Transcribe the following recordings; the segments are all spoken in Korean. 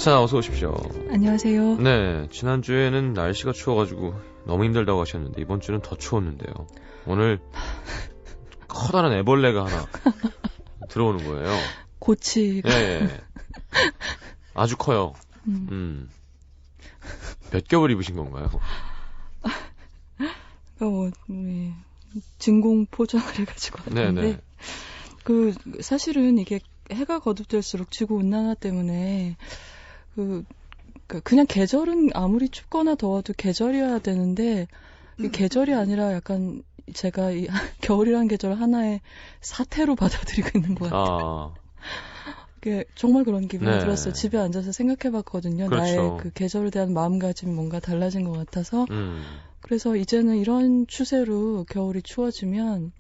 자, 어서 오십시오. 안녕하세요. 네, 지난주에는 날씨가 추워가지고 너무 힘들다고 하셨는데 이번 주는 더 추웠는데요. 오늘 커다란 애벌레가 하나 들어오는 거예요. 고치가. 예. 아주 커요. 몇 겹을 입으신 건가요? 진공 포장을 해가지고 왔는데 네네. 사실은 이게 해가 거듭될수록 지구 온난화 때문에 그냥 계절은 아무리 춥거나 더워도 계절이어야 되는데 이 계절이 아니라 약간 제가 이 겨울이라는 계절 하나의 사태로 받아들이고 있는 것 같아요. 정말 그런 기분이 네. 들었어요. 집에 앉아서 생각해봤거든요. 그렇죠. 나의 그 계절에 대한 마음가짐이 뭔가 달라진 것 같아서. 그래서 이제는 이런 추세로 겨울이 추워지면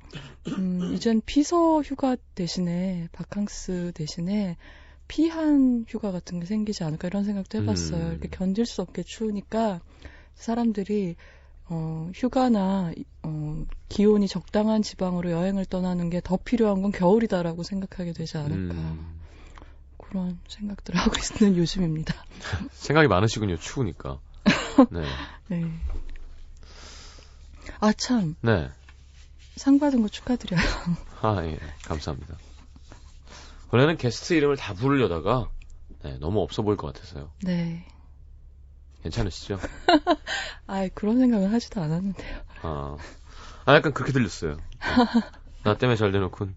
이젠 피서 휴가 대신에 바캉스 대신에 피한 휴가 같은 게 생기지 않을까 이런 생각도 해봤어요. 이렇게 견딜 수 없게 추우니까 사람들이 휴가나 기온이 적당한 지방으로 여행을 떠나는 게 더 필요한 건 겨울이다라고 생각하게 되지 않을까. 그런 생각들을 하고 있는 요즘입니다. 생각이 많으시군요. 추우니까. 네. 네. 아, 참. 네. 상 받은 거 축하드려요. 아, 예. 감사합니다. 원래는 게스트 이름을 다 부르려다가 너무 없어 보일 것 같아서요. 네. 괜찮으시죠? 그런 생각은 하지도 않았는데요. 약간 그렇게 들렸어요. 나 때문에 잘 돼놓고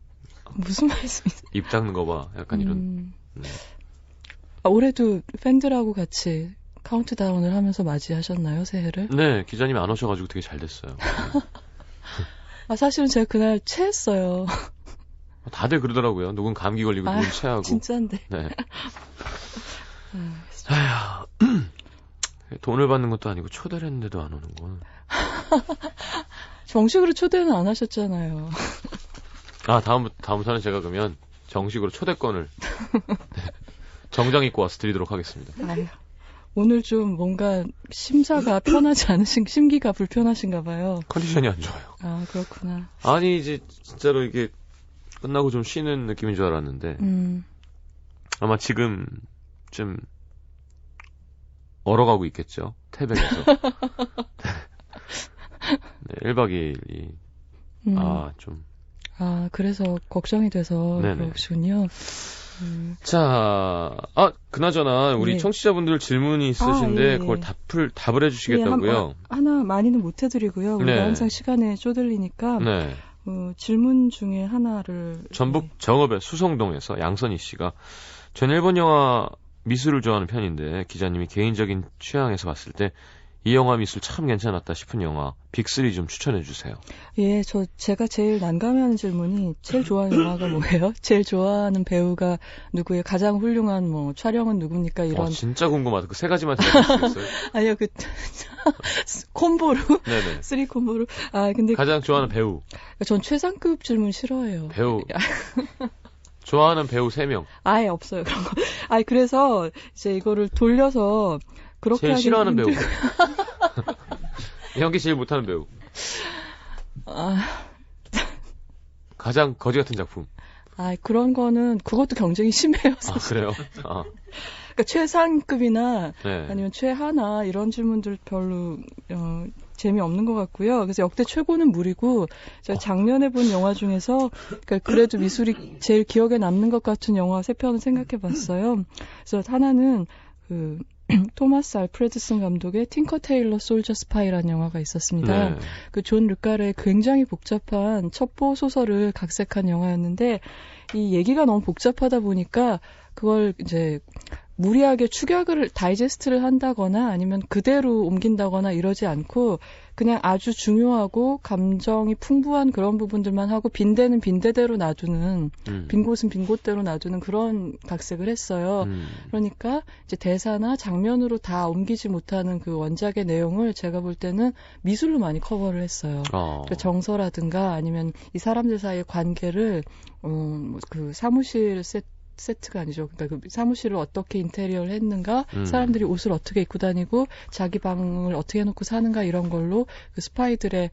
무슨 말씀이세요? 입 닦는 거 봐. 약간 이런. 네. 올해도 팬들하고 같이 카운트다운을 하면서 맞이하셨나요, 새해를? 네, 기자님이 안 오셔가지고 되게 잘 됐어요. 사실은 제가 그날 체했어요. 다들 그러더라고요. 누군 감기 걸리고 누군 체하고. 진짠데. 네. 돈을 받는 것도 아니고 초대를 했는데도 안 오는 건. 정식으로 초대는 안 하셨잖아요. 다음부터는 제가 그러면 정식으로 초대권을 정장 입고 와서 드리도록 하겠습니다. 오늘 좀 뭔가 심사가 편하지 않으신, 심기가 불편하신가 봐요. 컨디션이 안 좋아요. 그렇구나. 아니, 이제 진짜로 이게 끝나고 좀 쉬는 느낌인 줄 알았는데 아마 지금 좀 얼어가고 있겠죠. 태백에서. 네, 1박 2일이 그래서 걱정이 돼서 그러시군요. 자, 그나저나 우리 청취자분들 질문이 있으신데 그걸 답을 해주시겠다고요? 하나 많이는 못 해드리고요. 우리가 항상 시간에 쪼들리니까 질문 중에 하나를 전북 정읍의 수성동에서 양선희 씨가 전 일본 영화 미술을 좋아하는 편인데 기자님이 개인적인 취향에서 봤을 때 이 영화 미술 참 괜찮았다 싶은 영화 빅3 좀 추천해 주세요. 예, 제가 제일 난감해하는 질문이 제일 좋아하는 영화가 뭐예요? 제일 좋아하는 배우가 누구예요? 가장 훌륭한 촬영은 누굽니까? 이런. 진짜 궁금하다. 그 세 가지만 대답해주시겠어요? 아니요, 콤보로. 네네. 3 콤보로. 근데 가장 좋아하는 배우. 전 최상급 질문 싫어해요. 배우. 좋아하는 배우 3명. 아예 없어요, 그런 거. 그래서 이제 이거를 돌려서 그렇게 제일 싫어하는 배우. 연기 제일 못하는 배우. 가장 거지 같은 작품. 그런 거는 그것도 경쟁이 심해요. 사실. 그래요? 그러니까 최상급이나 아니면 최하나 이런 질문들 별로 재미없는 것 같고요. 그래서 역대 최고는 무리고 제가 작년에 본 영화 중에서 그래도 미술이 제일 기억에 남는 것 같은 영화 3편을 생각해봤어요. 그래서 하나는 토마스 알프레드슨 감독의 팅커 테일러 솔저 스파이라는 영화가 있었습니다. 네. 존 르카르의 굉장히 복잡한 첩보 소설을 각색한 영화였는데 이 얘기가 너무 복잡하다 보니까 그걸 이제 무리하게 축약을 다이제스트를 한다거나 아니면 그대로 옮긴다거나 이러지 않고 그냥 아주 중요하고 감정이 풍부한 그런 부분들만 하고 빈대는 빈대대로 놔두는 빈 곳은 빈 곳대로 놔두는 그런 각색을 했어요. 그러니까 이제 대사나 장면으로 다 옮기지 못하는 그 원작의 내용을 제가 볼 때는 미술로 많이 커버를 했어요. 그러니까 정서라든가 아니면 이 사람들 사이의 관계를 그 사무실 세트가 아니죠. 그러니까 그 사무실을 어떻게 인테리어를 했는가, 사람들이 옷을 어떻게 입고 다니고, 자기 방을 어떻게 해놓고 사는가 이런 걸로 그 스파이들의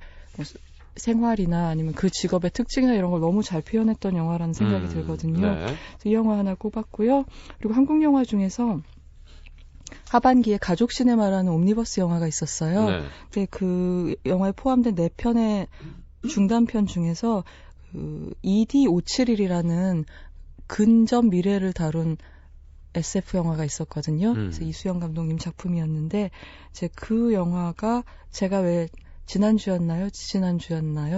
생활이나 아니면 그 직업의 특징이나 이런 걸 너무 잘 표현했던 영화라는 생각이 들거든요. 네. 이 영화 하나 꼽았고요. 그리고 한국 영화 중에서 하반기에 가족 시네마라는 옴니버스 영화가 있었어요. 네. 근데 그 영화에 포함된 4편의 중단편 중에서 그 ED571이라는 근접 미래를 다룬 SF 영화가 있었거든요. 그래서 이수영 감독님 작품이었는데 이제 그 영화가 제가 왜 지난주였나요?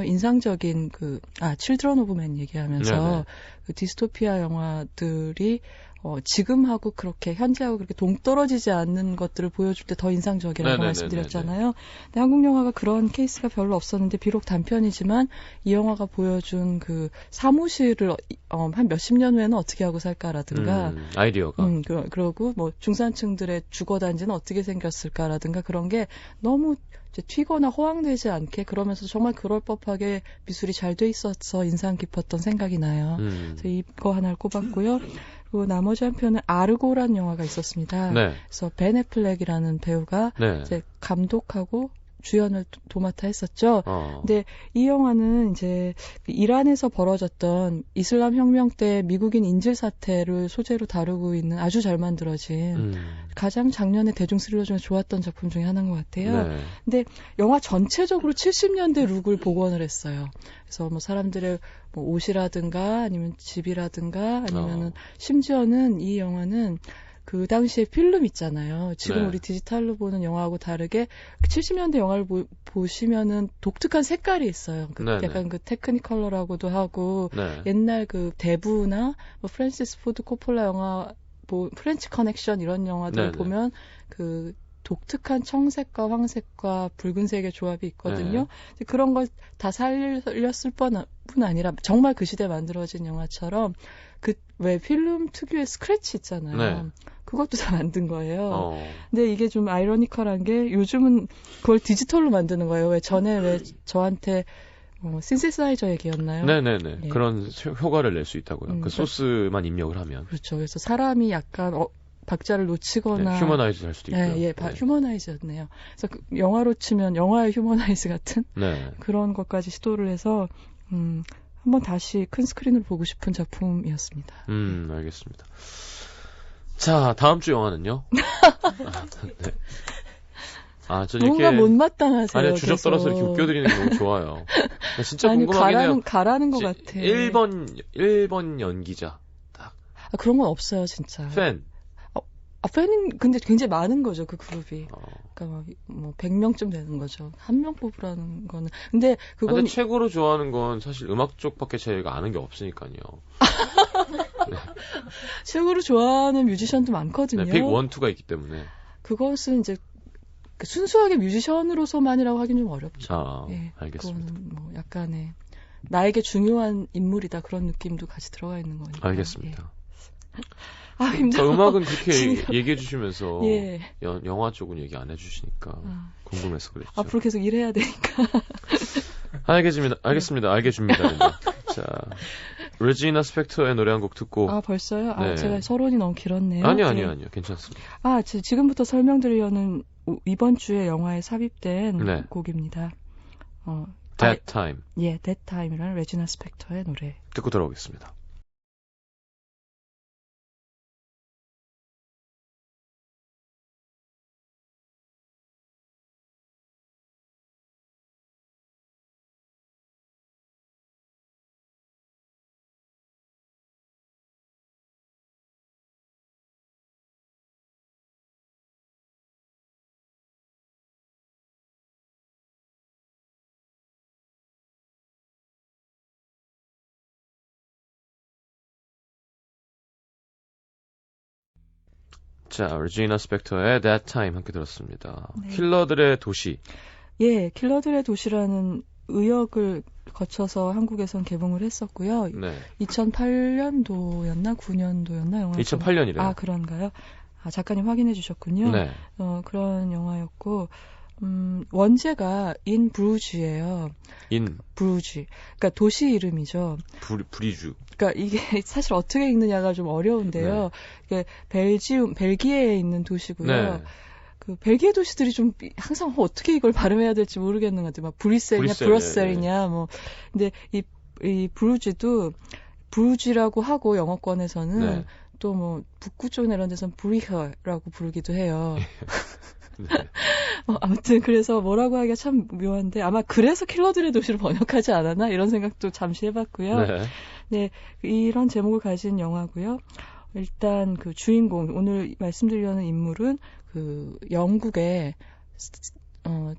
인상적인 Children of Men 얘기하면서 네네. 그 디스토피아 영화들이 지금하고 그렇게 현재하고 그렇게 동떨어지지 않는 것들을 보여줄 때 더 인상적이라고 네네네네네. 말씀드렸잖아요. 근데 한국 영화가 그런 케이스가 별로 없었는데 비록 단편이지만 이 영화가 보여준 그 사무실을 한 몇십 년 후에는 어떻게 하고 살까라든가 아이디어가 그러고 뭐 중산층들의 주거단지는 어떻게 생겼을까라든가 그런 게 너무 이제 튀거나 허황되지 않게 그러면서 정말 그럴 법하게 미술이 잘 돼 있어서 인상 깊었던 생각이 나요. 그래서 이거 하나를 꼽았고요. 그리고 나머지 한 편은 아르고란 영화가 있었습니다. 네. 그래서 벤 애플렉이라는 배우가 네. 이제 감독하고 주연을 도맡아 했었죠. 어. 근데 이 영화는 이제 이란에서 벌어졌던 이슬람 혁명 때 미국인 인질 사태를 소재로 다루고 있는 아주 잘 만들어진 가장 작년에 대중 스릴러 중에 좋았던 작품 중에 하나인 것 같아요. 네. 근데 영화 전체적으로 70년대 룩을 복원을 했어요. 그래서 뭐 사람들의 뭐 옷이라든가 아니면 집이라든가 아니면은 심지어는 이 영화는 그 당시에 필름 있잖아요. 지금 네. 우리 디지털로 보는 영화하고 다르게 70년대 영화를 보시면은 독특한 색깔이 있어요. 약간 그 테크니컬러라고도 하고 네. 옛날 그 데브나 뭐 프랜시스 포드 코폴라 영화 뭐 프렌치 커넥션 이런 영화들 보면 그 독특한 청색과 황색과 붉은색의 조합이 있거든요. 네. 그런 걸 다 살렸을 뿐 아니라 정말 그 시대에 만들어진 영화처럼 그 왜 필름 특유의 스크래치 있잖아요. 네. 그것도 다 만든 거예요. 근데 이게 좀 아이러니컬한 게 요즘은 그걸 디지털로 만드는 거예요. 왜 전에 왜 저한테 신세사이저 얘기였나요? 네네네. 네. 그런 효과를 낼 수 있다고요. 그 소스만 입력을 하면. 그렇죠. 그래서 사람이 약간 박자를 놓치거나 네, 휴머나이즈 할 수도 있고요. 네. 휴머나이즈였네요. 그래서 그 영화로 치면 영화의 휴머나이즈 같은 네. 그런 것까지 시도를 해서 한번 다시 큰 스크린으로 보고 싶은 작품이었습니다. 알겠습니다. 자, 다음 주 영화는요? 네. 저 뭔가 이렇게 못마땅하세요. 아니 주접 떨어서 이렇게 웃겨드리는 게 너무 좋아요. 진짜 궁금하긴 해요. 가라는 것 같아. 1번 연기자. 딱. 그런 건 없어요, 진짜. 팬. 팬은 근데 굉장히 많은 거죠, 그 그룹이. 그러니까 뭐 100명쯤 되는 거죠. 한 명 뽑으라는 거는. 근데 그건 근데 최고로 좋아하는 건 사실 음악 쪽밖에 저희가 아는 게 없으니까요. 네. 최고로 좋아하는 뮤지션도 많거든요. 네, 빅 1, 2가 있기 때문에. 그것은 이제 순수하게 뮤지션으로서만이라고 하긴 좀 어렵죠. 알겠습니다. 그건 뭐 약간의 나에게 중요한 인물이다 그런 느낌도 같이 들어가 있는 거니까. 알겠습니다. 힘들어. 음악은 그렇게 얘기해 주시면서 예. 영화 쪽은 얘기 안 해주시니까 궁금해서 그랬죠. 앞으로 계속 일해야 되니까. 알겠습니다. 자, 레지나 스펙터의 노래 한 곡 듣고. 벌써요? 네. 제가 서론이 너무 길었네요. 아니요. 괜찮습니다. 지금부터 설명드리려는 이번 주에 영화에 삽입된 곡입니다. That Time. That Time이라는 레지나 스펙터의 노래. 듣고 돌아오겠습니다. 자, 레지나 스펙터의 That Time 함께 들었습니다. 네. 킬러들의 도시. 킬러들의 도시라는 의역을 거쳐서 한국에선 개봉을 했었고요. 네. 2008년도였나 9년도였나 영화. 2008년이래요. 그런가요? 작가님 확인해 주셨군요. 네. 그런 영화였고 원제가 인 브루지예요. 브루지. 그러니까 도시 이름이죠. 브리주. 그러니까 이게 사실 어떻게 읽느냐가 좀 어려운데요. 이게 벨기에에 있는 도시고요. 네. 그 벨기에 도시들이 좀 항상 어떻게 이걸 발음해야 될지 모르겠는 것 같아요. 막 브뤼셀이냐 뭐. 근데 이 브루지도 브루지라고 하고 영어권에서는 또 뭐 북구 쪽이나 이런 데서는 브리허라고 부르기도 해요. 네. 아무튼 그래서 뭐라고 하기가 참 묘한데 아마 그래서 킬러들의 도시를 번역하지 않았나 이런 생각도 잠시 해봤고요. 네. 네, 이런 제목을 가진 영화고요. 일단 그 주인공 오늘 말씀드리려는 인물은 그 영국의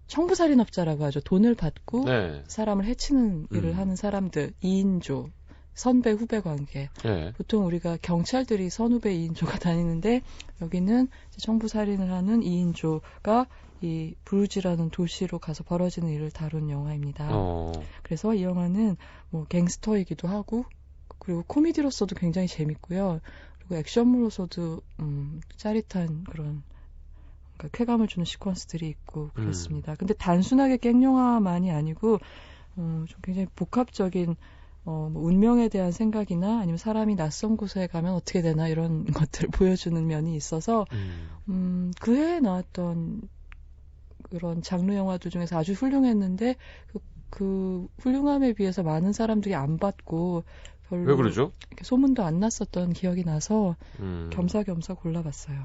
청부살인업자라고 하죠. 돈을 받고 네. 사람을 해치는 일을 하는 사람들 2인조. 선배 후배 관계. 네. 보통 우리가 경찰들이 선후배 2인조가 다니는데 여기는 청부 살인을 하는 2인조가 이 브루지라는 도시로 가서 벌어지는 일을 다룬 영화입니다. 그래서 이 영화는 뭐 갱스터이기도 하고 그리고 코미디로서도 굉장히 재밌고요. 그리고 액션물로서도 짜릿한 그런 그러니까 쾌감을 주는 시퀀스들이 있고 그렇습니다. 근데 단순하게 깽영화만이 아니고 좀 굉장히 복합적인 뭐 운명에 대한 생각이나 아니면 사람이 낯선 곳에 가면 어떻게 되나 이런 것들을 보여주는 면이 있어서 그 해에 나왔던 그런 장르 영화들 중에서 아주 훌륭했는데 그 훌륭함에 비해서 많은 사람들이 안 봤고 별로 왜 그러죠? 소문도 안 났었던 기억이 나서 겸사겸사 골라봤어요.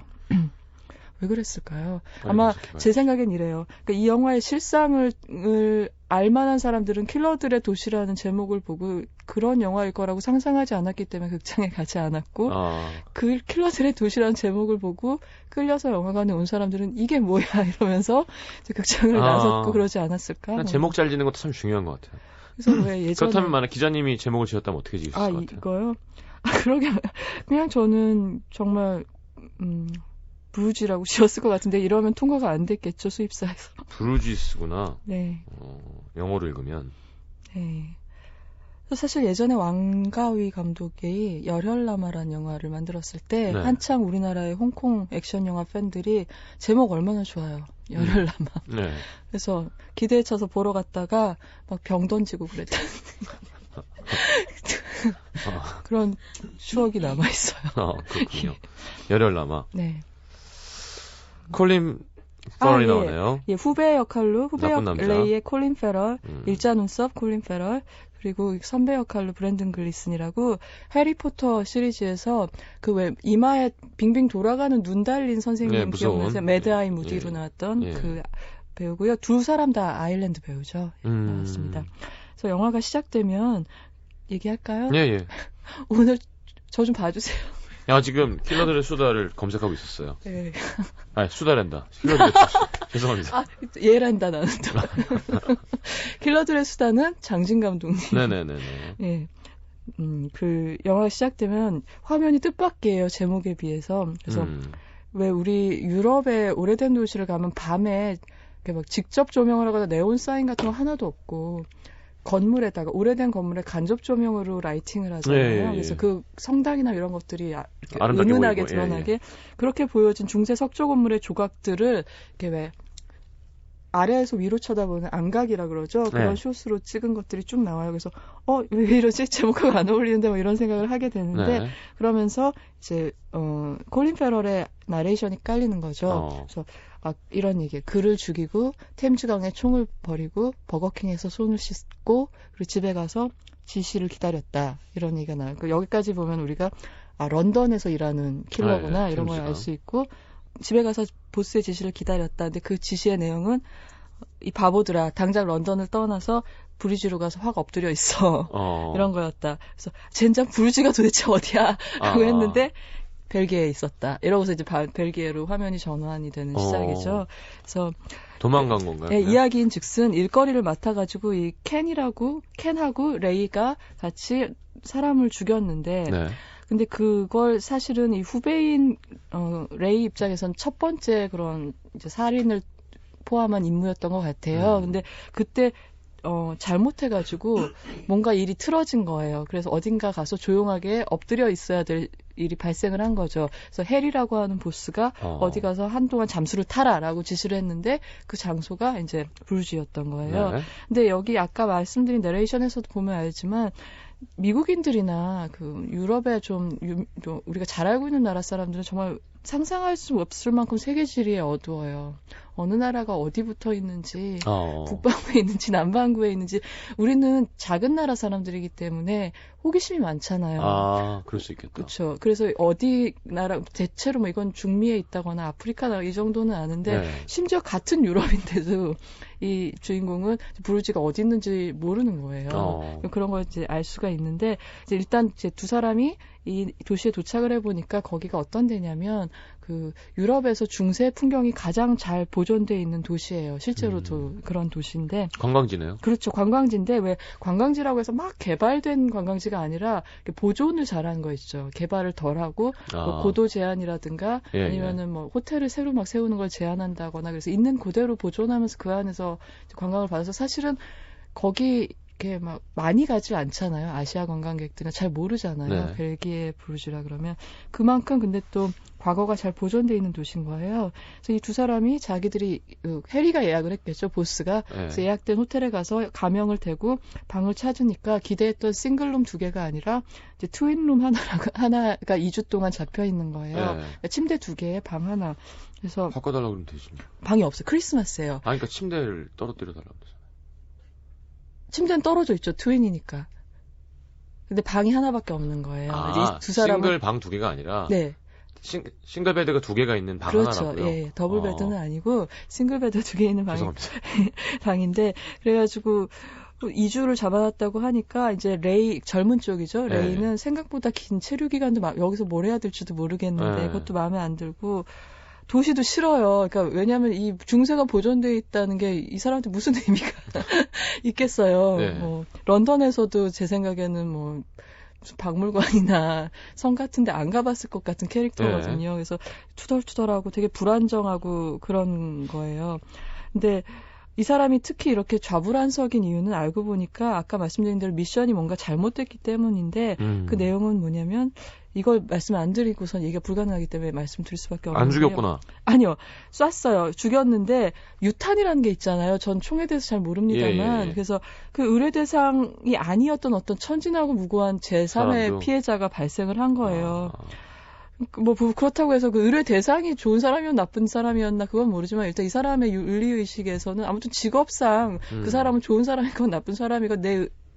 왜 그랬을까요? 아마 제 생각엔 이래요. 그러니까 이 영화의 실상을 알만한 사람들은 킬러들의 도시라는 제목을 보고 그런 영화일 거라고 상상하지 않았기 때문에 극장에 가지 않았고 그 킬러들의 도시라는 제목을 보고 끌려서 영화관에 온 사람들은 이게 뭐야 이러면서 극장을 나섰고 그러지 않았을까? 제목 잘 짓는 것도 참 중요한 것 같아요. 그래서 왜 예전에 그렇다면 만약 기자님이 제목을 지었다면 어떻게 지으실 것 같아요? 이거요? 그러게 그냥 저는 정말 브루지라고 지었을 것 같은데 이러면 통과가 안 됐겠죠 수입사에서. 브루지스구나. 네. 영어로 읽으면. 네. 사실 예전에 왕가위 감독이 열혈남아라는 영화를 만들었을 때 한창 우리나라의 홍콩 액션 영화 팬들이 제목 얼마나 좋아요. 열혈남아. 네. 그래서 기대에 차서 보러 갔다가 막 병 던지고 그랬던 그런 추억이 남아 있어요. 그렇군요. 열혈남아. 네. 콜린 페럴이 나오네요. 예, 후배 역할로 레이의 콜린 페럴, 일자 눈썹 콜린 페럴, 그리고 선배 역할로 브랜든 글리슨이라고 해리포터 시리즈에서 그 왜 이마에 빙빙 돌아가는 눈 달린 선생님 기억나세요? 매드아이 무디로 나왔던 그 배우고요. 두 사람 다 아일랜드 배우죠. 나왔습니다. 그래서 영화가 시작되면 얘기할까요? 예. 오늘 저 좀 봐주세요. 지금 킬러들의 수다를 검색하고 있었어요. 네. 수다랜다. 킬러들의 수다. 죄송합니다. 얘란다 나는 또. 킬러들의 수다는 장진 감독님. 네네네. 예. 그 영화가 시작되면 화면이 뜻밖이에요. 제목에 비해서. 그래서 왜 우리 유럽의 오래된 도시를 가면 밤에 이렇게 막 직접 조명을 하거나 네온 사인 같은 거 하나도 없고 건물에다가 오래된 건물에 간접 조명으로 라이팅을 하잖아요. 그래서 그 성당이나 이런 것들이 은은하게 드러나게 그렇게 보여진 중세 석조 건물의 조각들을 이렇게 왜 아래에서 위로 쳐다보는 안각이라 그러죠. 그런 숏으로 찍은 것들이 쭉 나와요. 그래서 왜 이러지? 제목하고 안 어울리는데 뭐 이런 생각을 하게 되는데 그러면서 이제 콜린 페럴의 나레이션이 깔리는 거죠. 그래서 이런 얘기. 그를 죽이고 템즈강에 총을 버리고 버거킹에서 손을 씻고 그리고 집에 가서 지시를 기다렸다. 이런 얘기가 나와요. 여기까지 보면 우리가 런던에서 일하는 킬러구나 이런 걸 알 수 있고 집에 가서 보스의 지시를 기다렸다. 근데 그 지시의 내용은 이 바보들아 당장 런던을 떠나서 브루지로 가서 확 엎드려 있어. 이런 거였다. 그래서 젠장 브루지가 도대체 어디야? 라고 했는데 벨기에에 있었다. 이러고서 이제 벨기에로 화면이 전환이 되는 시작이죠. 그래서 도망간 건가요? 네, 이야기인즉슨 일거리를 맡아가지고 이 켄하고 레이가 같이 사람을 죽였는데 근데 그걸 사실은 이 후배인 레이 입장에선 첫 번째 그런 이제 살인을 포함한 임무였던 것 같아요. 근데 그때 잘못해가지고 뭔가 일이 틀어진 거예요. 그래서 어딘가 가서 조용하게 엎드려 있어야 될 일이 발생을 한 거죠. 그래서 해리라고 하는 보스가 어디 가서 한동안 잠수를 타라라고 지시를 했는데 그 장소가 이제 브루지였던 거예요. 근데 여기 아까 말씀드린 내레이션에서도 보면 알지만 미국인들이나 그 유럽의 좀 우리가 잘 알고 있는 나라 사람들은 정말 상상할 수 없을 만큼 세계지리에 어두워요. 어느 나라가 어디 붙어 있는지, 북반구에 있는지 남반구에 있는지 우리는 작은 나라 사람들이기 때문에 호기심이 많잖아요. 아, 그럴 수 있겠다. 그렇죠. 그래서 어디 나라 대체로 뭐 이건 중미에 있다거나 아프리카 나라 이 정도는 아는데 네. 심지어 같은 유럽인데도 이 주인공은 부르지가 어디 있는지 모르는 거예요. 그런 걸 이제 알 수가 있는데 이제 일단 이제 두 사람이 이 도시에 도착을 해보니까 거기가 어떤 데냐면 그 유럽에서 중세 풍경이 가장 잘 보존돼 있는 도시예요. 실제로도 그런 도시인데. 관광지네요. 그렇죠. 관광지인데 왜 관광지라고 해서 막 개발된 관광지가 아니라 보존을 잘하는 거 있죠. 개발을 덜하고 뭐 고도 제한이라든가 아니면은 뭐 호텔을 새로 막 세우는 걸 제한한다거나 그래서 있는 그대로 보존하면서 그 안에서 관광을 받아서 사실은 거기 이렇게 막 많이 가지 않잖아요. 아시아 관광객들은 잘 모르잖아요. 네. 벨기에 부르주라 그러면 그만큼 근데 또 과거가 잘 보존돼 있는 도시인 거예요. 그래서 이 두 사람이 자기들이 해리가 예약을 했겠죠. 보스가. 그래서 예약된 호텔에 가서 가명을 대고 방을 찾으니까 기대했던 싱글룸 2개가 아니라 이제 트윈룸 하나가 2주 동안 잡혀 있는 거예요. 그러니까 침대 2개에 방 하나. 그래서 바꿔달라고 그러면 되지. 방이 없어요. 크리스마스예요. 아, 그러니까 침대를 떨어뜨려 달라고 그러죠. 침대는 떨어져 있죠. 트윈이니까. 근데 방이 하나밖에 없는 거예요. 아, 이 두 사람은 싱글 방 2개가 아니라 네. 싱글 베드가 2개가 있는 방 그렇죠. 하나라고요? 예, 더블 베드는 아니고 싱글 베드 2개 있는 방인데 그래가지고 2주를 잡아놨다고 하니까 이제 레이 젊은 쪽이죠. 레이는 생각보다 긴 체류 기간도 여기서 뭘 해야 될지도 모르겠는데 그것도 마음에 안 들고 도시도 싫어요. 그러니까 왜냐하면 이 중세가 보존되어 있다는 게 이 사람한테 무슨 의미가 있겠어요. 뭐 런던에서도 제 생각에는 뭐 무슨 박물관이나 성 같은데 안 가봤을 것 같은 캐릭터거든요. 그래서 투덜투덜하고 되게 불안정하고 그런 거예요. 근데 이 사람이 특히 이렇게 좌불안석인 이유는 알고 보니까 아까 말씀드린 대로 미션이 뭔가 잘못됐기 때문인데 그 내용은 뭐냐면 이걸 말씀 안 드리고선 얘기가 불가능하기 때문에 말씀드릴 수밖에 없는데요. 안 죽였구나. 아니요. 쐈어요. 죽였는데 유탄이라는 게 있잖아요. 전 총에 대해서 잘 모릅니다만 그래서 그 의뢰 대상이 아니었던 어떤 천진하고 무고한 제3의 사람도. 피해자가 발생을 한 거예요. 뭐 그렇다고 해서 그 의뢰 대상이 좋은 사람이었나 나쁜 사람이었나 그건 모르지만 일단 이 사람의 윤리의식에서는 아무튼 직업상 그 사람은 좋은 사람이건 나쁜 사람이건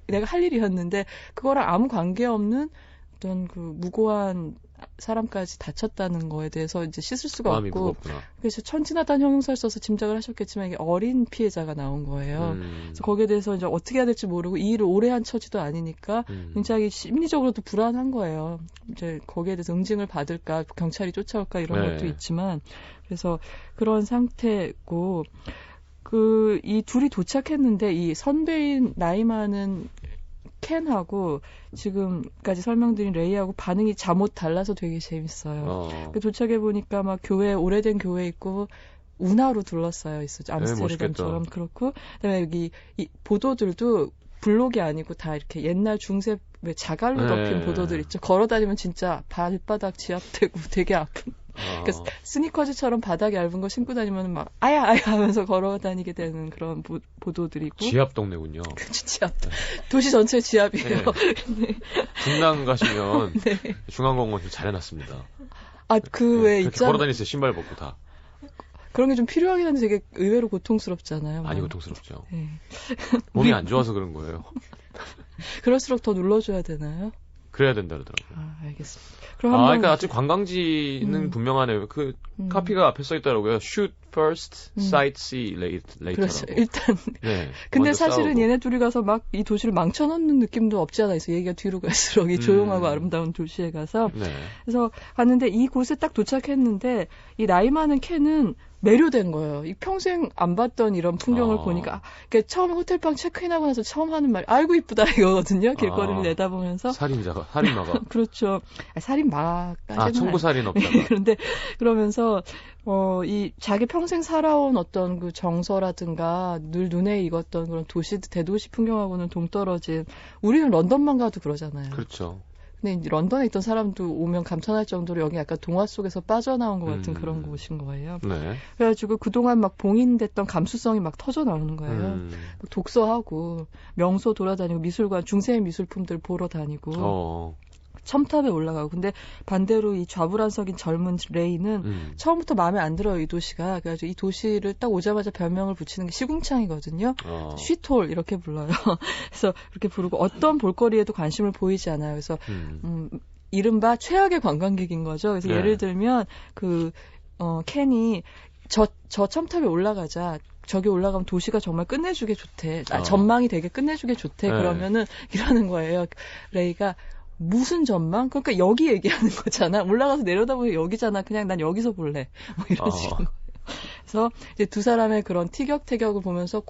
내가 할 일이었는데 그거랑 아무 관계없는 어떤 그 무고한 사람까지 다쳤다는 거에 대해서 이제 씻을 수가 마음이 없고 무겁구나. 그래서 천진하다는 형용사를 써서 짐작을 하셨겠지만 이게 어린 피해자가 나온 거예요. 그래서 거기에 대해서 이제 어떻게 해야 될지 모르고 이 일을 오래 한 처지도 아니니까 굉장히 심리적으로도 불안한 거예요. 이제 거기에 대해서 응징을 받을까 경찰이 쫓아올까 이런 것도 있지만 그래서 그런 상태고 이 둘이 도착했는데 이 선배인 나이 많은 켄하고 지금까지 설명드린 레이하고 반응이 잠옷 달라서 되게 재밌어요. 도착해보니까 막 오래된 교회 있고 운하로 둘러싸여 있었죠. 암스테르담처럼 그렇고 그다음에 여기 이 보도들도 블록이 아니고 다 이렇게 옛날 중세 자갈로 덮인 보도들 있죠. 걸어다니면 진짜 발바닥 지압되고 되게 아픈. 그러니까 스니커즈처럼 바닥이 얇은 거 신고 다니면 막 아야 하면서 걸어다니게 되는 그런 보도들이고. 지압 동네군요. 그렇죠. 지압. 도시 전체 지압이에요. 분당 가시면 중앙공원 잘 해놨습니다. 왜 있잖아요. 걸어다닐 때 신발 벗고 다. 그런 게 좀 필요하긴 한데 되게 의외로 고통스럽잖아요. 많이 고통스럽죠. 몸이 안 좋아서 그런 거예요. 그럴수록 더 눌러줘야 되나요? 그래야 된다 그러더라고요. 알겠습니다. 그럼 그러니까 아직 관광지는 분명하네요. 카피가 앞에 써 있더라고요. Shoot first, sightsee later. 그렇죠. 일단. 근데 사실은 싸우고. 얘네 둘이 가서 막 이 도시를 망쳐놓는 느낌도 없지 않아 있어. 얘기가 뒤로 갈수록 이 조용하고 아름다운 도시에 가서. 그래서 갔는데 이곳에 딱 도착했는데 이 나이 많은 켄은 매료된 거예요. 이 평생 안 봤던 이런 풍경을 보니까 그러니까 처음에 호텔방 체크인하고 나서 처음 하는 말이 아이고 이쁘다 이거거든요. 길거리를 내다보면서 살인마가 그렇죠. 살인마까지는 청부살인 없다가 그런데 그러면서 이 자기 평생 살아온 어떤 그 정서라든가 늘 눈에 익었던 그런 대도시 풍경하고는 동떨어진 우리는 런던만 가도 그러잖아요. 그렇죠. 근데 런던에 있던 사람도 오면 감탄할 정도로 여기 약간 동화 속에서 빠져나온 것 같은 그런 곳인 거예요. 그래가지고 그동안 막 봉인됐던 감수성이 막 터져 나오는 거예요. 독서하고 명소 돌아다니고 미술관 중세 미술품들 보러 다니고 첨탑에 올라가고 근데 반대로 이 좌불안석인 젊은 레이는 처음부터 마음에 안 들어요 이 도시가. 그래가지고 이 도시를 딱 오자마자 별명을 붙이는 게 시궁창이거든요. 쉬톨 이렇게 불러요. 그래서 이렇게 부르고 어떤 볼거리에도 관심을 보이지 않아요. 그래서 이른바 최악의 관광객인 거죠. 그래서 네. 예를 들면 켄이 저 첨탑에 올라가자. 저기 올라가면 도시가 정말 끝내주게 좋대. 전망이 되게 끝내주게 좋대. 네. 그러면은 이러는 거예요. 레이가 무슨 전망? 그러니까 여기 얘기하는 거잖아. 올라가서 내려다보면 여기잖아. 그냥 난 여기서 볼래. 뭐 이런 식으로. 그래서 이제 두 사람의 그런 티격태격을 보면서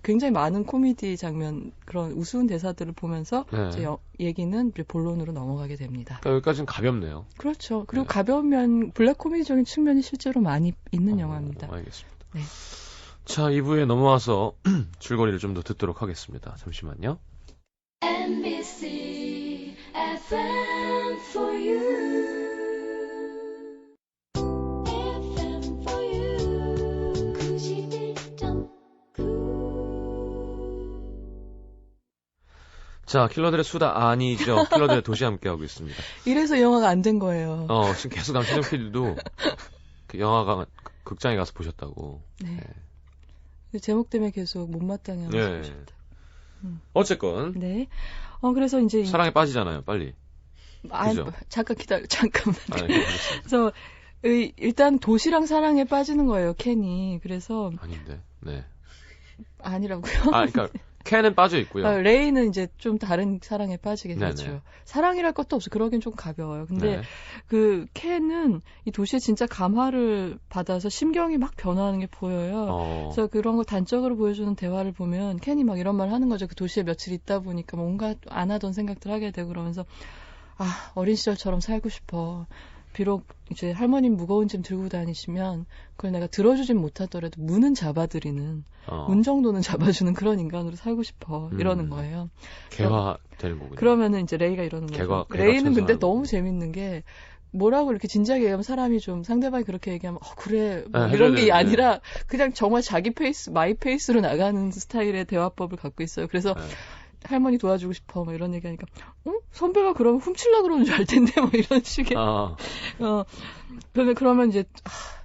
굉장히 많은 코미디 장면, 그런 우스운 대사들을 보면서 네. 이제 얘기는 본론으로 넘어가게 됩니다. 그러니까 여기까지는 가볍네요. 그렇죠. 그리고 네. 가벼운 면, 블랙 코미디적인 측면이 실제로 많이 있는 영화입니다. 알겠습니다. 네. 자, 2부에 넘어와서 줄거리를 좀 더 듣도록 하겠습니다. 잠시만요. NBC FM for you. FM for you. 91.9. 자, 킬러들의 수다 아니죠. 킬러들의 도시 함께하고 있습니다. 이래서 영화가 안 된 거예요. 지금 계속 남신영 PD도 그 영화가 극장에 가서 보셨다고. 네. 제목 때문에 계속 못마땅해 하고 네. 싶다. 어쨌건 네. 그래서 이제 사랑에 빠지잖아요, 빨리. 그죠? 잠깐만. 네, 그래서 일단 도시랑 사랑에 빠지는 거예요, 켄이. 그래서 아닌데. 네. 아니라고요? 그러니까 켄은 빠져 있고요. 레이는 이제 좀 다른 사랑에 빠지게 되죠. 네네. 사랑이랄 것도 없어. 그러긴 좀 가벼워요. 근데 네. 그 켄은 이 도시에 진짜 감화를 받아서 심경이 막 변화하는 게 보여요. 그래서 그런 거 단적으로 보여주는 대화를 보면 켄이 막 이런 말 하는 거죠. 그 도시에 며칠 있다 보니까 뭔가 안 하던 생각들 하게 되고 그러면서 어린 시절처럼 살고 싶어. 비록 이제 할머님 무거운 짐 들고 다니시면 그걸 내가 들어주진 못하더라도 문은 잡아드리는 문 정도는 잡아주는 그런 인간으로 살고 싶어 이러는 거예요. 개화되는 거군요. 그러면은 이제 레이가 이러는 거죠. 레이는 근데 너무 재밌는 게 뭐라고 이렇게 진지하게 얘기하면 사람이 좀 상대방이 그렇게 얘기하면 그래 뭐 이런 게 아니라 그냥 정말 자기 페이스 마이 페이스로 나가는 스타일의 대화법을 갖고 있어요. 그래서 할머니 도와주고 싶어 뭐 이런 얘기하니까 선배가 그러면 훔치려고 그러는 줄 알 텐데 뭐 이런 식의 그러면 이제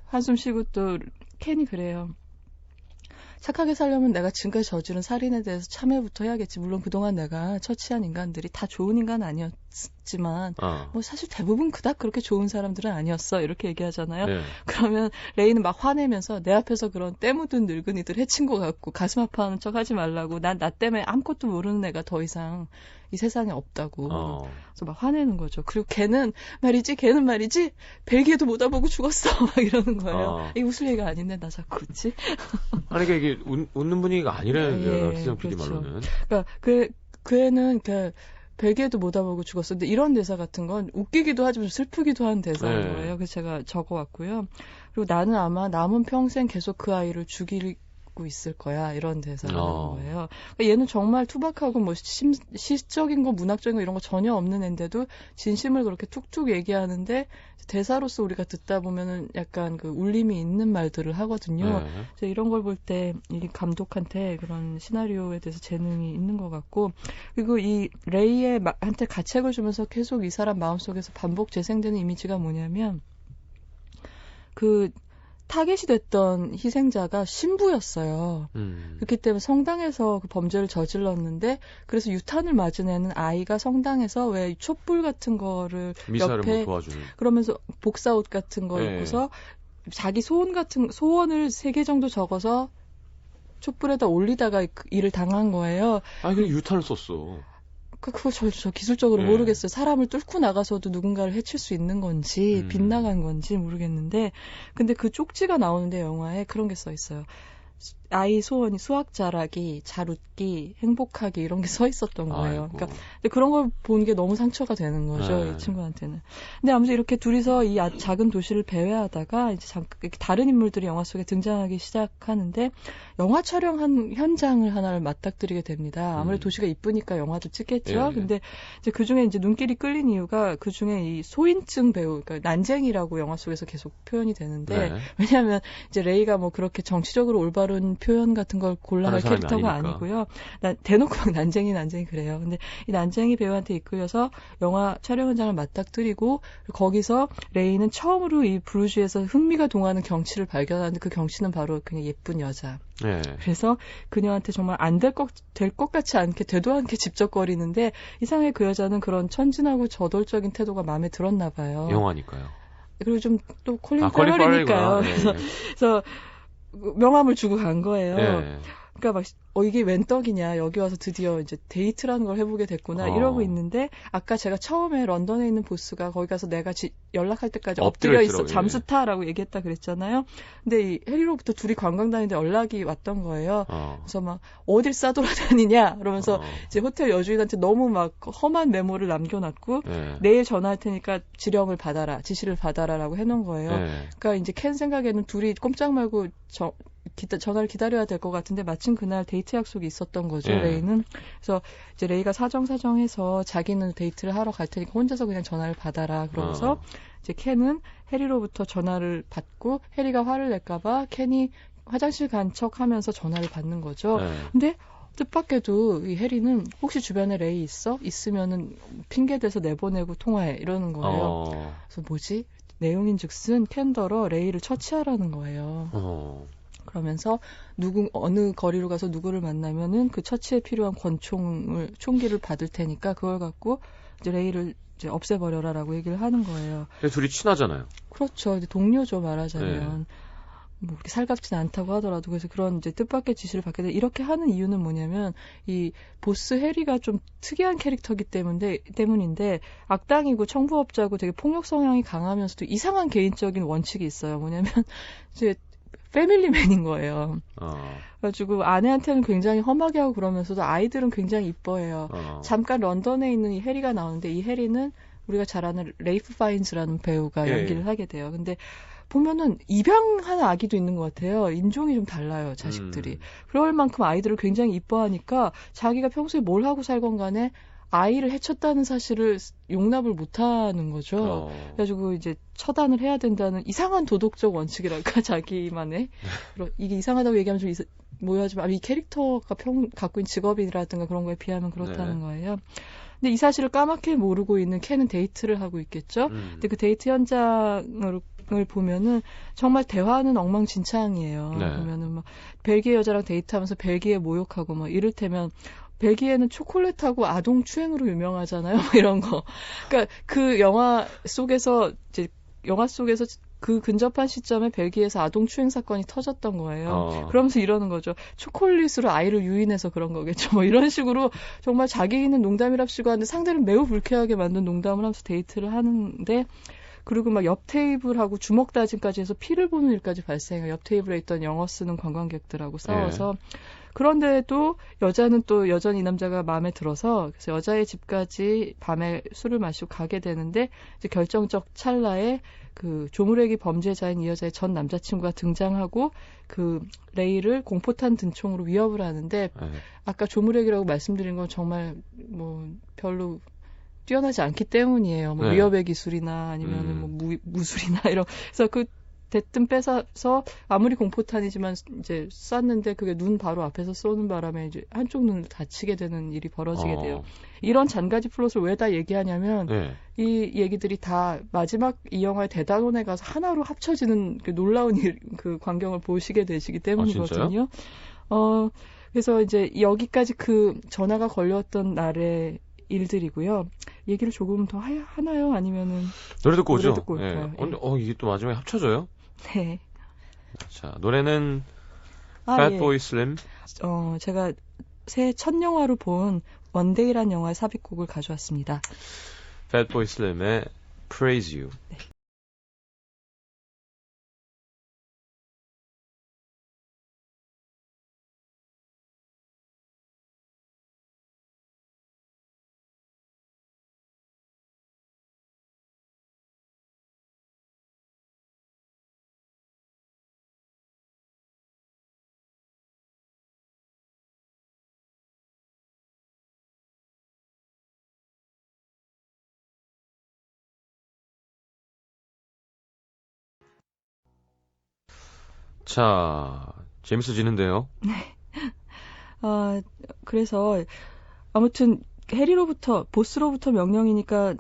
한숨 쉬고 또 켄이 그래요. 착하게 살려면 내가 지금까지 저지른 살인에 대해서 참회부터 해야겠지. 물론 그동안 내가 처치한 인간들이 다 좋은 인간 아니었지만 뭐 사실 대부분 그닥 그렇게 좋은 사람들은 아니었어. 이렇게 얘기하잖아요. 네. 그러면 레이는 막 화내면서 내 앞에서 그런 때 묻은 늙은이들 해친 것 같고 가슴 아파하는 척 하지 말라고. 나 때문에 아무것도 모르는 애가 더 이상 이 세상에 없다고. 그래서 막 화내는 거죠. 그리고 걔는 말이지 벨기에도 못 와보고 죽었어. 막 이러는 거예요. 이 웃을 얘기가 아닌데 나 자꾸 웃지? 아니 그러니까 이게 웃는 분위기가 아니래요. 예, 시정 PD 그렇죠. 말로는. 그러니까 그 애는 벨기에도 못 와보고 죽었어. 근데 이런 대사 같은 건 웃기기도 하지만 슬프기도 한 대사인 네. 거예요. 그래서 제가 적어왔고요. 그리고 나는 아마 남은 평생 계속 그 아이를 죽이고 있을 거야. 이런 대사를 하는 거예요. 그러니까 얘는 정말 투박하고 뭐 시적인 거, 문학적인 거 이런 거 전혀 없는 애인데도 진심을 그렇게 툭툭 얘기하는데 대사로서 우리가 듣다 보면은 약간 그 울림이 있는 말들을 하거든요. 네. 그래서 이런 걸 볼 때 이 감독한테 그런 시나리오에 대해서 재능이 있는 것 같고, 그리고 이 레이한테 가책을 주면서 계속 이 사람 마음속에서 반복 재생되는 이미지가 뭐냐면 그 타겟이 됐던 희생자가 신부였어요. 그렇기 때문에 성당에서 그 범죄를 저질렀는데 그래서 유탄을 맞은 애는 아이가 성당에서 왜 촛불 같은 거를 미사를 옆에 뭐 도와주는. 그러면서 복사옷 같은 거 네. 입고서 자기 소원을 3개 정도 적어서 촛불에다 올리다가 일을 당한 거예요. 근데 유탄을 썼어. 그걸 저 기술적으로 모르겠어요. 사람을 뚫고 나가서도 누군가를 해칠 수 있는 건지 빗나간 건지 모르겠는데 근데 그 쪽지가 나오는데 영화에 그런 게 써 있어요. 아이 소원이 수학 잘하기, 잘 웃기, 행복하기 이런 게 써 있었던 거예요. 아이고. 그러니까 그런 걸 본 게 너무 상처가 되는 거죠. 이 친구한테는. 근데 아무튼 이렇게 둘이서 이 작은 도시를 배회하다가 이제 다른 인물들이 영화 속에 등장하기 시작하는데 영화 촬영한 현장을 하나를 맞닥뜨리게 됩니다. 아무래도 도시가 이쁘니까 영화도 찍겠죠. 예. 근데 이제 그 중에 이제 눈길이 끌린 이유가 그 중에 이 소인증 배우, 그러니까 난쟁이라고 영화 속에서 계속 표현이 되는데 네. 왜냐하면 이제 레이가 뭐 그렇게 정치적으로 올바른 표현 같은 걸 골라갈 하는 사람이 캐릭터가 아니니까. 아니고요. 대놓고 막 난쟁이 그래요. 근데 이 난쟁이 배우한테 이끌려서 영화 촬영 현장을 맞닥뜨리고 거기서 레이는 처음으로 이 브루즈에서 흥미가 동하는 경치를 발견하는데 그 경치는 바로 그냥 예쁜 여자. 예. 그래서 그녀한테 정말 안 될 것 같지 않게 되도 않게 집적거리는데 이상하게 그 여자는 그런 천진하고 저돌적인 태도가 마음에 들었나 봐요. 영화니까요. 그리고 좀 또 콜린 콜린 페럴이니까요. 파럴이구나. 그래서 명함을 주고 간 거예요. 예. 그러니까 막 이게 웬 떡이냐. 여기 와서 드디어 이제 데이트라는 걸 해보게 됐구나. 이러고 있는데 아까 제가 처음에 런던에 있는 보스가 거기 가서 내가 연락할 때까지 엎드려 있어. 엎드려 있더라고요. 잠수타라고 얘기했다 그랬잖아요. 근데 이 해리로부터 둘이 관광 다니는데 연락이 왔던 거예요. 그래서 막 어딜 싸돌아다니냐 그러면서 이제 호텔 여주인한테 너무 막 험한 메모를 남겨놨고 예. 내일 전화할 테니까 지시를 받아라라고 해놓은 거예요. 예. 그러니까 이제 켄 생각에는 둘이 꼼짝 말고 전화를 기다려야 될 것 같은데 마침 그날 데이트 약속이 있었던 거죠. 예. 레이는. 그래서 이제 레이가 사정사정해서 자기는 데이트를 하러 갈 테니까 혼자서 그냥 전화를 받아라. 그러면서 이제 켄은 해리로부터 전화를 받고 해리가 화를 낼까봐 켄이 화장실 간 척하면서 전화를 받는 거죠. 예. 근데 뜻밖에도 이 해리는 혹시 주변에 레이 있어? 있으면은 핑계 대서 내보내고 통화해 이러는 거예요. 그래서 뭐지? 내용인즉슨 켄더러 레이를 처치하라는 거예요. 그러면서 어느 거리로 가서 누구를 만나면은 그 처치에 필요한 총기를 받을 테니까 그걸 갖고 이제 레이를 이제 없애버려라라고 얘기를 하는 거예요. 둘이 친하잖아요. 그렇죠. 이제 동료죠 말하자면. 뭐 그렇게 살갑진 않다고 하더라도 그래서 그런 이제 뜻밖의 지시를 받게 돼. 이렇게 하는 이유는 뭐냐면 이 보스 해리가 좀 특이한 캐릭터이기 때문인데 악당이고 청부업자고 되게 폭력 성향이 강하면서도 이상한 개인적인 원칙이 있어요. 뭐냐면 이제 패밀리맨인 거예요. 그래가지고 아내한테는 굉장히 험하게 하고 그러면서도 아이들은 굉장히 이뻐해요. 잠깐 런던에 있는 이 해리가 나오는데 이 해리는 우리가 잘 아는 레이프 파인즈라는 배우가 연기를 하게 돼요. 근데 보면은 입양한 아기도 있는 것 같아요. 인종이 좀 달라요, 자식들이. 그럴 만큼 아이들을 굉장히 이뻐하니까 자기가 평소에 뭘 하고 살건 간에 아이를 해쳤다는 사실을 용납을 못하는 거죠. 그래가지고 이제 처단을 해야 된다는 이상한 도덕적 원칙이랄까 자기만의. 이게 이상하다고 얘기하면 좀 모여하지만 이 캐릭터가 갖고 있는 직업이라든가 그런 거에 비하면 그렇다는 거예요. 근데 이 사실을 까맣게 모르고 있는 켄은 데이트를 하고 있겠죠. 근데 그 데이트 현장을 보면은 정말 대화는 엉망진창이에요. 보면은 막 벨기에 여자랑 데이트하면서 벨기에 모욕하고 뭐 이를테면 벨기에는 초콜릿하고 아동 추행으로 유명하잖아요. 이런 거. 그러니까 그 영화 속에서 그 근접한 시점에 벨기에에서 아동 추행 사건이 터졌던 거예요. 그러면서 이러는 거죠. 초콜릿으로 아이를 유인해서 그런 거겠죠. 뭐 이런 식으로 정말 자기는 농담이랍시고 하는데 상대를 매우 불쾌하게 만든 농담을 하면서 데이트를 하는데 그리고 막 옆 테이블하고 주먹 다짐까지 해서 피를 보는 일까지 발생해요. 옆 테이블에 있던 영어 쓰는 관광객들하고 싸워서. 그런데도 여자는 또 여전히 이 남자가 마음에 들어서 그래서 여자의 집까지 밤에 술을 마시고 가게 되는데 이제 결정적 찰나에 그 조무래기 범죄자인 이 여자의 전 남자친구가 등장하고 그 레이를 공포탄 등총으로 위협을 하는데 아까 조무래기라고 말씀드린 건 정말 뭐 별로 뛰어나지 않기 때문이에요. 뭐 위협의 기술이나 아니면은 뭐 무술이나 이런. 그래서 그 대뜸 뺏어서 아무리 공포탄이지만 이제 쐈는데 그게 눈 바로 앞에서 쏘는 바람에 이제 한쪽 눈을 다치게 되는 일이 벌어지게 돼요. 이런 잔가지 플롯을 왜 다 얘기하냐면 이 얘기들이 다 마지막 이 영화의 대단원에 가서 하나로 합쳐지는 그 놀라운 그 광경을 보시게 되시기 때문이거든요. 그래서 이제 여기까지 그 전화가 걸려왔던 날의 일들이고요. 얘기를 조금 더 하나요? 아니면은 노래 듣고 오죠? 노래 듣고 올까요? 이게 또 마지막에 합쳐져요? 네. 자, 노래는 Fatboy 예. Slim. 제가 새해 첫 영화로 본 원데이란 영화의 삽입곡을 가져왔습니다. Fatboy Slim의 Praise You. 네. 자, 재밌어지는데요. 그래서 아무튼 보스로부터 명령이니까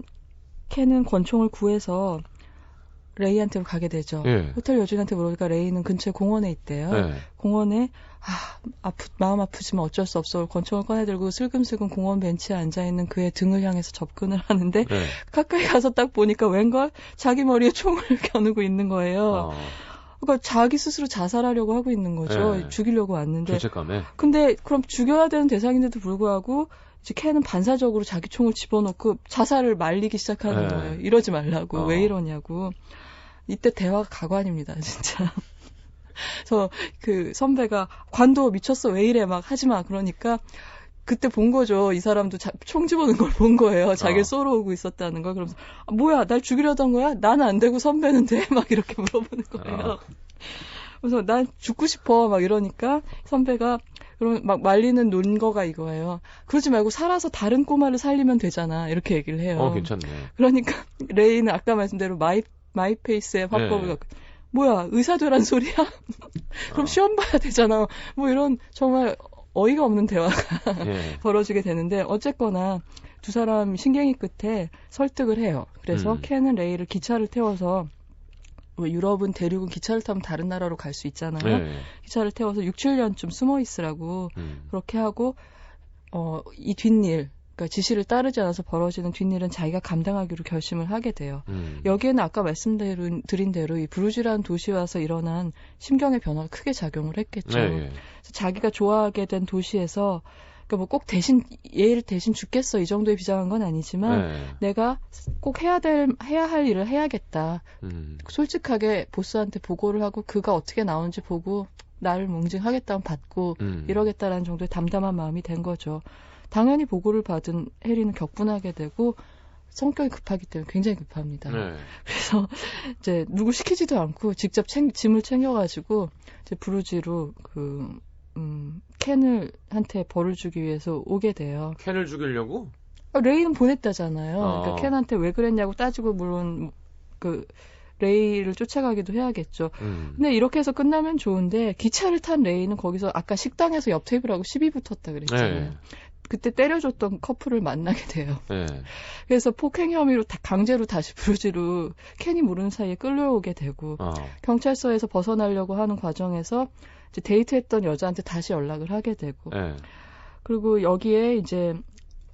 켄은 권총을 구해서 레이한테 가게 되죠. 예. 호텔 여주인한테 물어보니까 레이는 근처에 공원에 있대요. 네. 공원에 마음 아프지만 어쩔 수 없어 권총을 꺼내들고 슬금슬금 공원 벤치에 앉아있는 그의 등을 향해서 접근을 하는데 네. 가까이 가서 딱 보니까 웬걸 자기 머리에 총을 겨누고 있는 거예요. 그러니까 자기 스스로 자살하려고 하고 있는 거죠. 네. 죽이려고 왔는데. 죄책감에. 근데 그럼 죽여야 되는 대상인데도 불구하고 이제 켄은 반사적으로 자기 총을 집어넣고 자살을 말리기 시작하는 네. 거예요. 이러지 말라고. 왜 어. 이러냐고. 이때 대화가 가관입니다. 진짜. 그래서 그 선배가 관도 미쳤어 왜 이래 막 하지마 그러니까 그때 본 거죠. 이 사람도 총 집어넣은 걸 본 거예요. 자기를 쏘러 오고 있었다는 걸. 그러면서 뭐야 날 죽이려던 거야? 나는 안 되고 선배는 돼? 막 이렇게 물어보는 거예요. 그래서 난 죽고 싶어 막 이러니까 선배가 그럼 막 말리는 논거가 이거예요. 그러지 말고 살아서 다른 꼬마를 살리면 되잖아. 이렇게 얘기를 해요. 괜찮네. 그러니까 레이는 아까 말씀대로 마이페이스의 화법을 갖고 뭐야 의사 되란 소리야? 그럼 시험 봐야 되잖아. 뭐 이런 정말 어이가 없는 대화가 예. 벌어지게 되는데 어쨌거나 두 사람 신경이 끝에 설득을 해요. 그래서 켄은 레이를 기차를 태워서 유럽은 대륙은 기차를 타면 다른 나라로 갈 수 있잖아요. 네. 기차를 태워서 6, 7년쯤 숨어 있으라고 그렇게 하고 이 뒷일 그러니까 지시를 따르지 않아서 벌어지는 뒷일은 자기가 감당하기로 결심을 하게 돼요. 여기에는 아까 말씀드린 대로 이 브루지라는 도시에 와서 일어난 심경의 변화가 크게 작용을 했겠죠. 네. 그래서 자기가 좋아하게 된 도시에서 그러니까 뭐 꼭 얘를 대신 죽겠어 이 정도에 비장한 건 아니지만 네. 내가 꼭 해야 할 일을 해야겠다. 솔직하게 보스한테 보고를 하고 그가 어떻게 나오는지 보고 나를 뭉징하겠다면 받고 이러겠다라는 정도의 담담한 마음이 된 거죠. 당연히 보고를 받은 해리는 격분하게 되고 성격이 급하기 때문에 굉장히 급합니다. 네. 그래서 이제 누구 시키지도 않고 직접 짐을 챙겨가지고 이제 브루지로 켄한테 벌을 주기 위해서 오게 돼요. 켄을 죽이려고? 레이는 보냈다잖아요. 그러니까 켄한테 왜 그랬냐고 따지고 물론 레이를 쫓아가기도 해야겠죠. 근데 이렇게 해서 끝나면 좋은데 기차를 탄 레이는 거기서 아까 식당에서 옆 테이블하고 시비 붙었다 그랬잖아요. 네. 그때 때려줬던 커플을 만나게 돼요. 네. 그래서 폭행 혐의로 강제로 다시 브루지로 켄이 모르는 사이에 끌려오게 되고 경찰서에서 벗어나려고 하는 과정에서 이제 데이트했던 여자한테 다시 연락을 하게 되고 네. 그리고 여기에 이제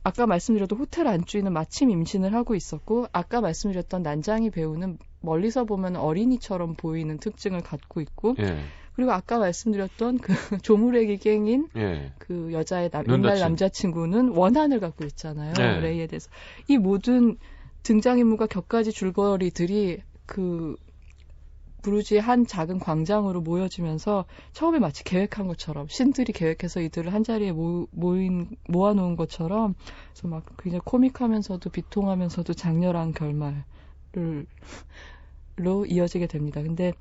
아까 말씀드렸던 호텔 안주인은 마침 임신을 하고 있었고 아까 말씀드렸던 난장이 배우는 멀리서 보면 어린이처럼 보이는 특징을 갖고 있고 예. 그리고 아까 말씀드렸던 그 조무래기 갱인 예. 그 여자의 옛날 남자친구는 원한을 갖고 있잖아요. 네. 레이에 대해서. 이 모든 등장인물과 격가지 줄거리들이 그 브루지의 한 작은 광장으로 모여지면서 처음에 마치 계획한 것처럼 신들이 계획해서 이들을 한자리에 모아놓은 것처럼 그래서 막 굉장히 코믹하면서도 비통하면서도 장렬한 결말로 이어지게 됩니다. 근데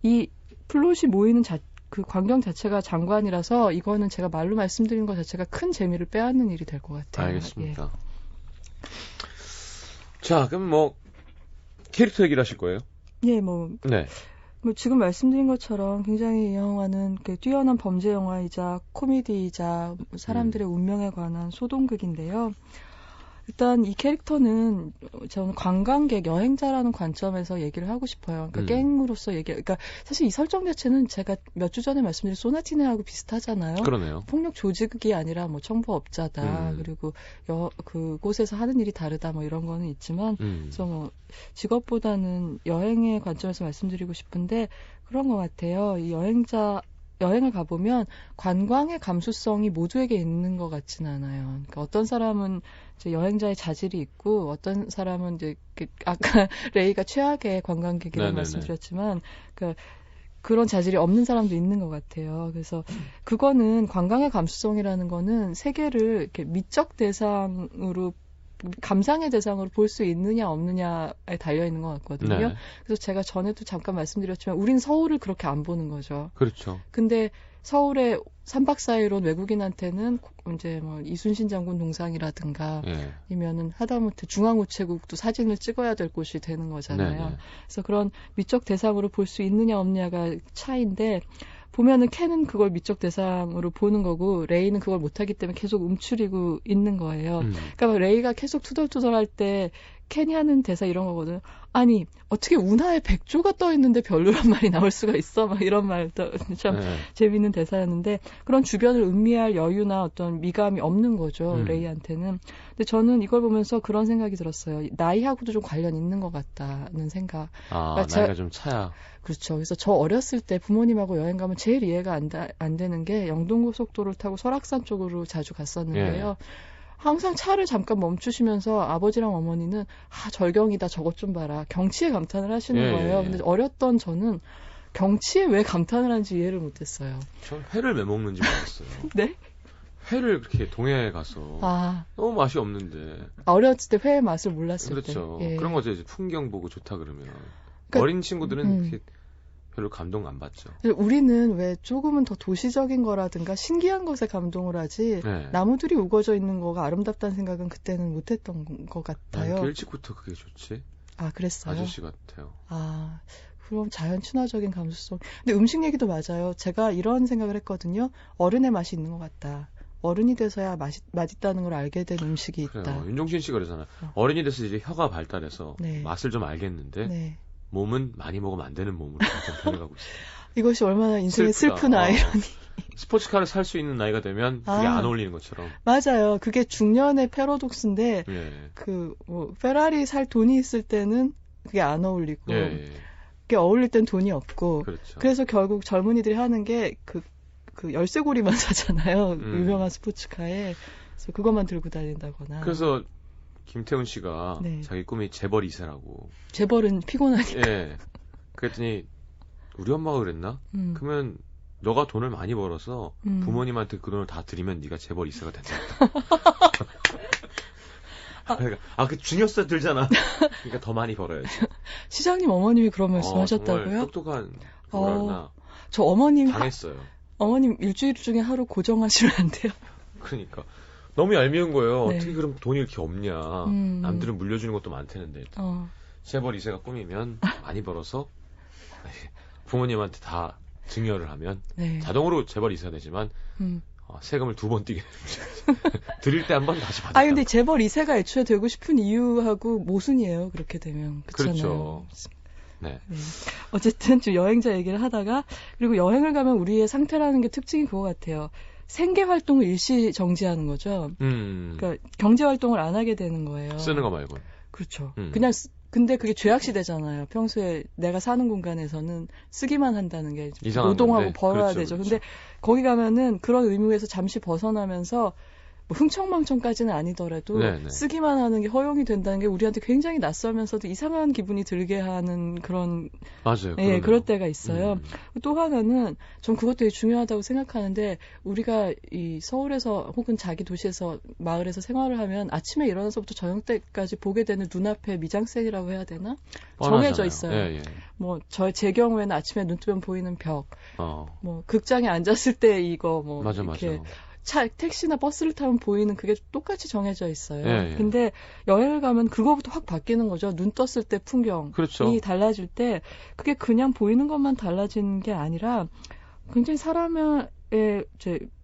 이 플롯이 모이는 그 광경 자체가 장관이라서 이거는 제가 말로 말씀드린 것 자체가 큰 재미를 빼앗는 일이 될 것 같아요. 알겠습니다. 예. 자, 그럼 뭐 캐릭터 얘기를 하실 거예요? 네. 네. 뭐 지금 말씀드린 것처럼 굉장히 이 영화는 그 뛰어난 범죄 영화이자 코미디이자 사람들의 운명에 관한 소동극인데요. 일단 이 캐릭터는 저는 관광객, 여행자라는 관점에서 얘기를 하고 싶어요. 그러니까 갱으로서 그러니까 사실 이 설정 자체는 제가 몇 주 전에 말씀드린 소나티네하고 비슷하잖아요. 그러네요. 폭력 조직이 아니라 뭐 청부업자다. 그리고 그곳에서 하는 일이 다르다. 뭐 이런 거는 있지만 그래서 뭐 직업보다는 여행의 관점에서 말씀드리고 싶은데 그런 것 같아요. 이 여행을 가보면 관광의 감수성이 모두에게 있는 것 같지는 않아요. 그러니까 어떤 사람은 이제 여행자의 자질이 있고 어떤 사람은 이제 아까 레이가 최악의 관광객이라고 말씀드렸지만 그런 자질이 없는 사람도 있는 것 같아요. 그래서 그거는 관광의 감수성이라는 거는 세계를 이렇게 미적 대상으로 감상의 대상으로 볼 수 있느냐 없느냐에 달려 있는 것 같거든요. 네. 그래서 제가 전에도 잠깐 말씀드렸지만 우린 서울을 그렇게 안 보는 거죠. 그렇죠. 근데 서울에 3박 4일 온 외국인한테는 이제 뭐 이순신 장군 동상이라든가 예. 아니면은 하다못해 중앙우체국도 사진을 찍어야 될 곳이 되는 거잖아요. 네네. 그래서 그런 미적 대상으로 볼 수 있느냐 없느냐가 차이인데 보면은 켄은 그걸 미적 대상으로 보는 거고 레이는 그걸 못하기 때문에 계속 움츠리고 있는 거예요. 그러니까 레이가 계속 투덜투덜할 때 켄이 하는 대사 이런 거거든요. 아니 어떻게 운하에 백조가 떠 있는데 별로란 말이 나올 수가 있어? 막 이런 말도 참 네. 재미있는 대사였는데 그런 주변을 음미할 여유나 어떤 미감이 없는 거죠. 레이한테는. 근데 저는 이걸 보면서 그런 생각이 들었어요. 나이하고도 좀 관련 있는 것 같다는 생각. 아, 그러니까 나이가 좀 차야. 그렇죠. 그래서 저 어렸을 때 부모님하고 여행 가면 제일 이해가 안 되는 게 영동고속도로를 타고 설악산 쪽으로 자주 갔었는데요. 항상 차를 잠깐 멈추시면서 아버지랑 어머니는 절경이다 저것 좀 봐라. 경치에 감탄을 하시는 거예요. 근데 어렸던 저는 경치에 왜 감탄을 하는지 이해를 못했어요. 전 회를 왜 먹는지 몰랐어요. 네? 회를 그렇게 동해에 가서 너무 맛이 없는데. 어렸을 때 회의 맛을 몰랐을 그렇죠. 때. 예. 그런 거죠. 이제 풍경 보고 좋다 그러면. 그러니까, 어린 친구들은 이렇게 별로 감동 안 받죠. 우리는 왜 조금은 더 도시적인 거라든가 신기한 것에 감동을 하지 나무들이 우거져 있는 거가 아름답다는 생각은 그때는 못했던 것 같아요. 난 일찍부터 그게 좋지. 아, 그랬어요? 아저씨 같아요. 아, 그럼 자연 친화적인 감수성. 근데 음식 얘기도 맞아요. 제가 이런 생각을 했거든요. 어른의 맛이 있는 것 같다. 어른이 돼서야 맛있다는 걸 알게 된 음식이 있다. 그래요. 윤종신 씨가 그러잖아요. 어른이 돼서 이제 혀가 발달해서 맛을 좀 알겠는데 몸은 많이 먹으면 안 되는 몸으로 점점 변해가고 있어요. 이것이 얼마나 인생의 슬픈 아이러니. 스포츠카를 살 수 있는 나이가 되면 그게 안 어울리는 것처럼. 맞아요. 그게 중년의 패러독스인데 페라리 살 돈이 있을 때는 그게 안 어울리고 그게 어울릴 땐 돈이 없고 그렇죠. 그래서 결국 젊은이들이 하는 게 그 열쇠고리만 사잖아요. 유명한 스포츠카에. 그래서 그것만 들고 다닌다거나. 그래서 김태훈 씨가 자기 꿈이 재벌 2세라고. 재벌은 피곤하니까. 예. 그랬더니 우리 엄마가 그랬나? 그러면 너가 돈을 많이 벌어서 부모님한테 그 돈을 다 드리면 네가 재벌 2세가 된다. 그 중요세 들잖아. 그러니까 더 많이 벌어야지. 시장님 어머님이 그런 말씀하셨다고요? 정말 똑똑한 뭐라나. 저 어머님 당했어요. 어머님 일주일 중에 하루 고정하시면 안 돼요? 그러니까 너무 얄미운 거예요. 어떻게 그럼 돈이 이렇게 없냐. 남들은 물려주는 것도 많다는데. 재벌 2세가 꿈이면 많이 벌어서 부모님한테 다 증여를 하면 자동으로 재벌 2세가 되지만 세금을 2번 띄게 드릴 때 한 번 다시 받아. 근데 재벌 2세가 애초에 되고 싶은 이유하고 모순이에요. 그렇게 되면. 그렇잖아요. 그렇죠. 네. 어쨌든 좀 여행자 얘기를 하다가 그리고 여행을 가면 우리의 상태라는 게 특징이 그거 같아요. 생계 활동을 일시 정지하는 거죠. 그러니까 경제 활동을 안 하게 되는 거예요. 쓰는 거 말고. 그렇죠. 그냥 근데 그게 죄악시대잖아요. 평소에 내가 사는 공간에서는 쓰기만 한다는 게 노동하고 건데. 벌어야 그렇죠, 되죠. 그렇죠. 근데 거기 가면은 그런 의무에서 잠시 벗어나면서 뭐 흥청망청까지는 아니더라도 쓰기만 하는 게 허용이 된다는 게 우리한테 굉장히 낯설면서도 이상한 기분이 들게 하는 그런 맞아요. 그럴 때가 있어요. 또 하나는 전 그것도 되게 중요하다고 생각하는데 우리가 이 서울에서 혹은 자기 도시에서 마을에서 생활을 하면 아침에 일어나서부터 저녁 때까지 보게 되는 눈앞에 미장센이라고 해야 되나? 정해져 있어요. 제 경우에는 아침에 눈 뜨면 보이는 벽. 뭐 극장에 앉았을 때 이거 뭐 이렇게 택시나 버스를 타면 보이는 그게 똑같이 정해져 있어요. 근데 여행을 가면 그거부터 확 바뀌는 거죠. 눈 떴을 때 풍경이 달라질 때 그게 그냥 보이는 것만 달라지는 게 아니라 굉장히 사람의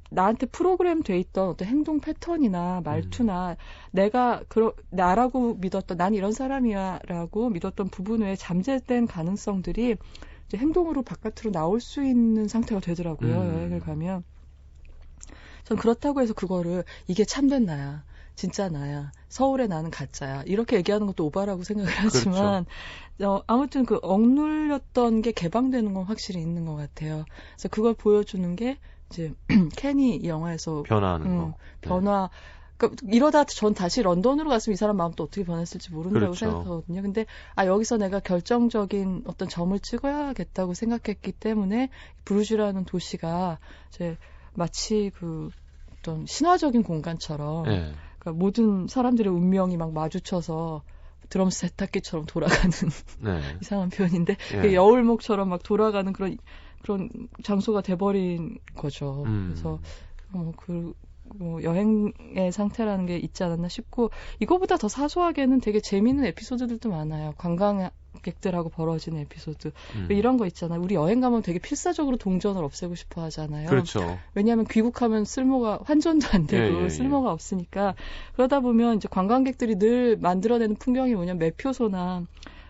나한테 프로그램 돼 있던 어떤 행동 패턴이나 말투나 내가 나라고 믿었던 난 이런 사람이야라고 믿었던 부분 외에 잠재된 가능성들이 이제 행동으로 바깥으로 나올 수 있는 상태가 되더라고요. 여행을 가면. 전 그렇다고 해서 그거를 이게 참된 나야, 진짜 나야, 서울의 나는 가짜야 이렇게 얘기하는 것도 오바라고 생각을 하지만 아무튼 그 억눌렸던 게 개방되는 건 확실히 있는 것 같아요. 그래서 그걸 보여주는 게 이제 켄이 이 영화에서 변화하는 거. 변화. 그러니까 이러다 전 다시 런던으로 갔으면 이 사람 마음도 어떻게 변했을지 모른다고 생각하거든요. 근데 여기서 내가 결정적인 어떤 점을 찍어야겠다고 생각했기 때문에 브루즈라는 도시가 이제 마치 그 어떤 신화적인 공간처럼 그러니까 모든 사람들의 운명이 막 마주쳐서 드럼 세탁기처럼 돌아가는 이상한 표현인데 여울목처럼 막 돌아가는 그런 장소가 돼버린 거죠. 그래서 여행의 상태라는 게 있지 않았나 싶고 이거보다 더 사소하게는 되게 재미있는 에피소드들도 많아요. 관광객들하고 벌어지는 에피소드. 이런 거 있잖아요. 우리 여행 가면 되게 필사적으로 동전을 없애고 싶어 하잖아요. 그렇죠. 왜냐하면 귀국하면 쓸모가 환전도 안 되고 예. 쓸모가 없으니까. 그러다 보면 이제 관광객들이 늘 만들어내는 풍경이 뭐냐면 매표소나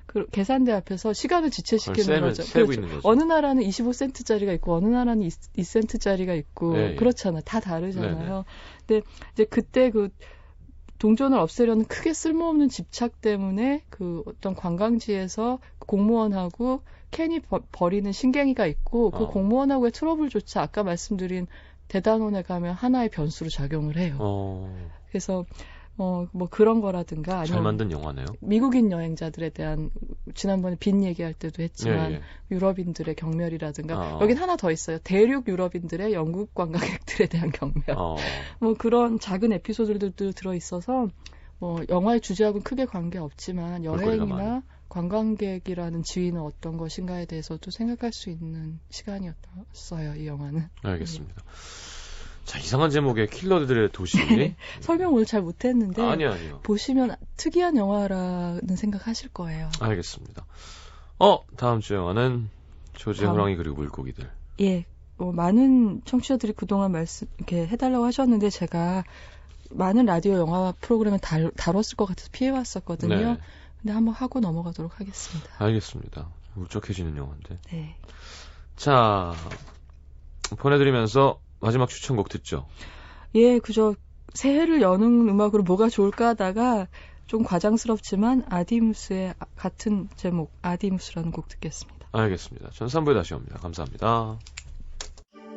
그 계산대 앞에서 시간을 지체시키는 거죠. 세고 그렇죠. 있는 거죠. 어느 나라는 25센트짜리가 있고 어느 나라는 2센트짜리가 있고 예. 그렇잖아요. 다 다르잖아요. 근데 이제 그때 그 동전을 없애려는 크게 쓸모없는 집착 때문에 그 어떤 관광지에서 공무원하고 괜히 버리는 신경이가 있고 그 공무원하고의 트러블조차 아까 말씀드린 대단원에 가면 하나의 변수로 작용을 해요. 그래서 뭐 그런 거라든가 아니면 잘 만든 영화네요. 미국인 여행자들에 대한 지난번에 빈 얘기할 때도 했지만 예. 유럽인들의 경멸이라든가 여긴 하나 더 있어요. 대륙 유럽인들의 영국 관광객들에 대한 경멸. 뭐 그런 작은 에피소드들도 들어 있어서 뭐 영화의 주제하고는 크게 관계 없지만 여행이나 관광객이라는 지위는 어떤 것인가에 대해서도 생각할 수 있는 시간이었어요. 이 영화는. 알겠습니다. 자, 이상한 제목의 킬러들의 도시. 설명 오늘 잘 못했는데 아니요. 보시면 특이한 영화라는 생각하실 거예요. 알겠습니다. 다음 주 영화는 조지의 호랑이 그리고 물고기들. 예, 많은 청취자들이 그동안 이렇게 해달라고 하셨는데 제가 많은 라디오 영화 프로그램을 다뤘을 것 같아서 피해왔었거든요. 네. 근데 한번 하고 넘어가도록 하겠습니다. 알겠습니다. 울적해지는 영화인데. 네. 자, 보내드리면서 마지막 추천곡 듣죠. 예, 그저 새해를 여는 음악으로 뭐가 좋을까 하다가 좀 과장스럽지만 아디무스의 같은 제목 아디무스라는 곡 듣겠습니다. 알겠습니다. 전 3부에 다시 옵니다. 감사합니다.